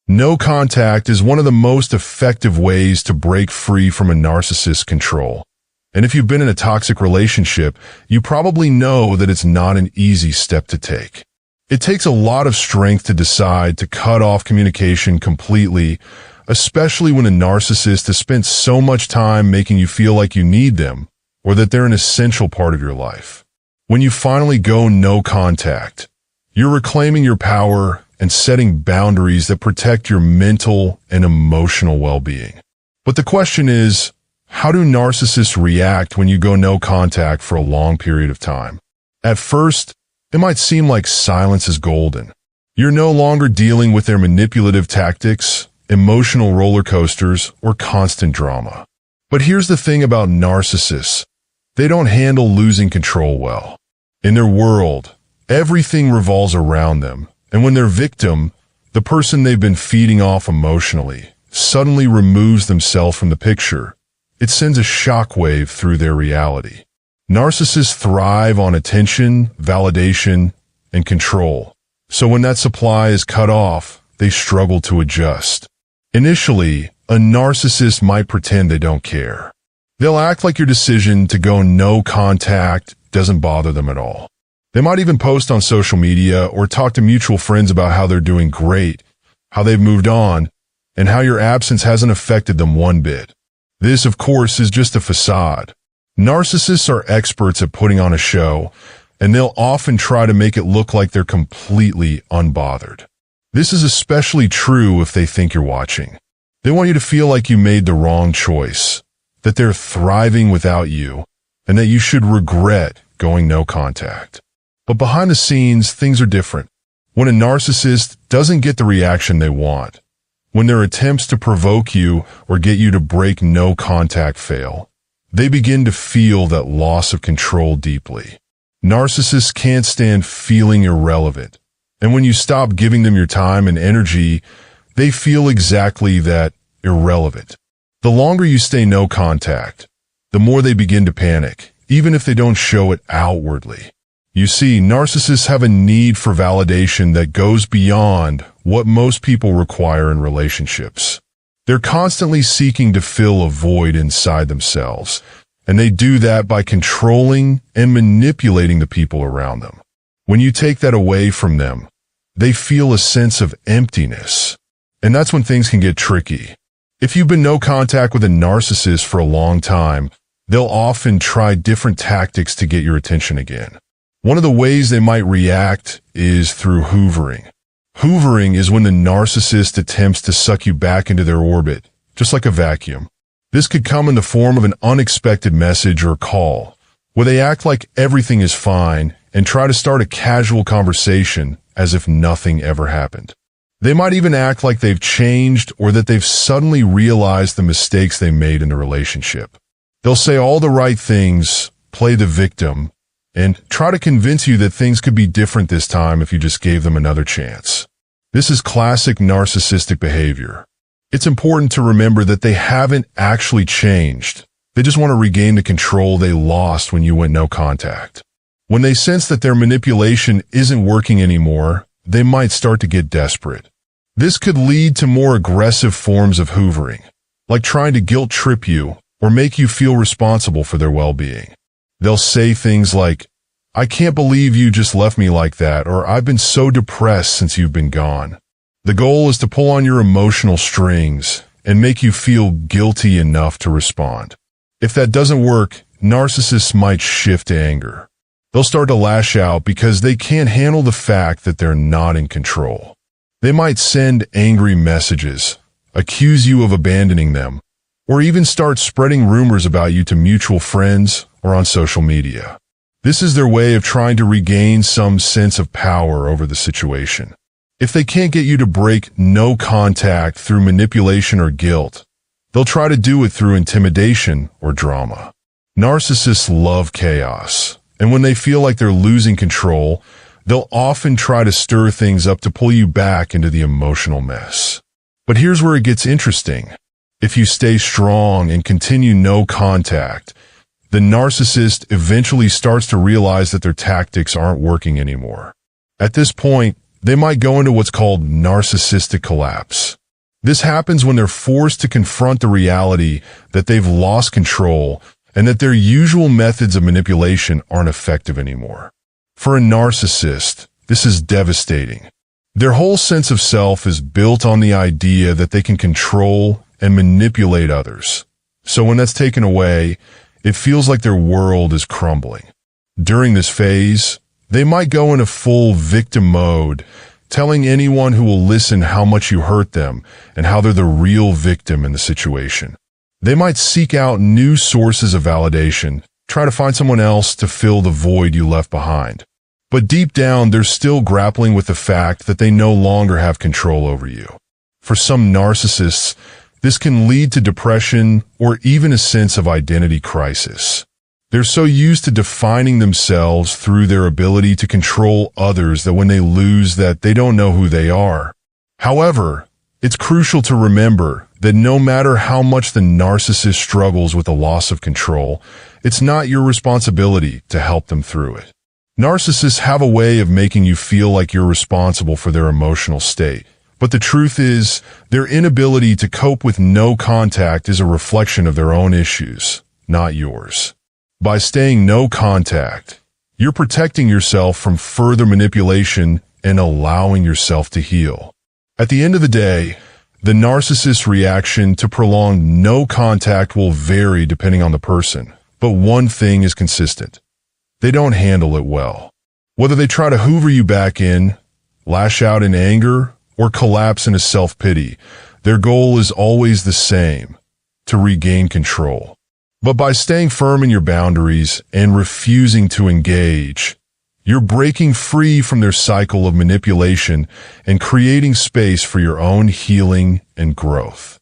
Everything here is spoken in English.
No contact is one of the most effective ways to break free from a narcissist's control. And if you've been in a toxic relationship, you probably know that it's not an easy step to take. It takes a lot of strength to decide to cut off communication completely, especially when a narcissist has spent so much time making you feel like you need them, or that they're an essential part of your life. When you finally go no contact, you're reclaiming your power and setting boundaries that protect your mental and emotional well-being. But the question is, how do narcissists react when you go no contact for a long period of time? At first, it might seem like silence is golden. You're no longer dealing with their manipulative tactics, emotional roller coasters, or constant drama. But here's the thing about narcissists. They don't handle losing control well. In their world, everything revolves around them. And when their victim, the person they've been feeding off emotionally, suddenly removes themselves from the picture, it sends a shockwave through their reality. Narcissists thrive on attention, validation, and control. So when that supply is cut off, they struggle to adjust. Initially, a narcissist might pretend they don't care. They'll act like your decision to go no contact doesn't bother them at all. They might even post on social media or talk to mutual friends about how they're doing great, how they've moved on, and how your absence hasn't affected them one bit. This, of course, is just a facade. Narcissists are experts at putting on a show, and they'll often try to make it look like they're completely unbothered. This is especially true if they think you're watching. They want you to feel like you made the wrong choice, that they're thriving without you, and that you should regret going no contact. But behind the scenes, things are different. When a narcissist doesn't get the reaction they want, when their attempts to provoke you or get you to break no contact fail, they begin to feel that loss of control deeply. Narcissists can't stand feeling irrelevant, and when you stop giving them your time and energy, they feel exactly that, irrelevant. The longer you stay no contact, the more they begin to panic, even if they don't show it outwardly. You see, narcissists have a need for validation that goes beyond what most people require in relationships. They're constantly seeking to fill a void inside themselves, and they do that by controlling and manipulating the people around them. When you take that away from them, they feel a sense of emptiness, and that's when things can get tricky. If you've been no contact with a narcissist for a long time, they'll often try different tactics to get your attention again. One of the ways they might react is through hoovering. Hoovering is when the narcissist attempts to suck you back into their orbit, just like a vacuum. This could come in the form of an unexpected message or call, where they act like everything is fine and try to start a casual conversation as if nothing ever happened. They might even act like they've changed or that they've suddenly realized the mistakes they made in the relationship. They'll say all the right things, play the victim, and try to convince you that things could be different this time if you just gave them another chance. This is classic narcissistic behavior. It's important to remember that they haven't actually changed. They just want to regain the control they lost when you went no contact. When they sense that their manipulation isn't working anymore, they might start to get desperate. This could lead to more aggressive forms of hoovering, like trying to guilt trip you or make you feel responsible for their well-being. They'll say things like, "I can't believe you just left me like that," or "I've been so depressed since you've been gone." The goal is to pull on your emotional strings and make you feel guilty enough to respond. If that doesn't work, narcissists might shift to anger. They'll start to lash out because they can't handle the fact that they're not in control. They might send angry messages, accuse you of abandoning them, or even start spreading rumors about you to mutual friends or on social media. This is their way of trying to regain some sense of power over the situation. If they can't get you to break no contact through manipulation or guilt, they'll try to do it through intimidation or drama. Narcissists love chaos, and when they feel like they're losing control, they'll often try to stir things up to pull you back into the emotional mess. But here's where it gets interesting. If you stay strong and continue no contact, the narcissist eventually starts to realize that their tactics aren't working anymore. At this point, They might go into what's called narcissistic collapse. This happens when they're forced to confront the reality that they've lost control and that their usual methods of manipulation aren't effective anymore. For a narcissist, this is devastating. Their whole sense of self is built on the idea that they can control and manipulate others. So when that's taken away, it feels like their world is crumbling. During this phase, they might go into full victim mode, telling anyone who will listen how much you hurt them and how they're the real victim in the situation. They might seek out new sources of validation, try to find someone else to fill the void you left behind. But deep down, they're still grappling with the fact that they no longer have control over you. For some narcissists, this can lead to depression or even a sense of identity crisis. They're so used to defining themselves through their ability to control others that when they lose that, they don't know who they are. However, it's crucial to remember that no matter how much the narcissist struggles with the loss of control, it's not your responsibility to help them through it. Narcissists have a way of making you feel like you're responsible for their emotional state. But the truth is, their inability to cope with no contact is a reflection of their own issues, not yours. By staying no contact, you're protecting yourself from further manipulation and allowing yourself to heal. At the end of the day, the narcissist's reaction to prolonged no contact will vary depending on the person, but one thing is consistent. They don't handle it well. Whether they try to hoover you back in, lash out in anger, or collapse into self-pity, their goal is always the same: to regain control. But by staying firm in your boundaries and refusing to engage, you're breaking free from their cycle of manipulation and creating space for your own healing and growth.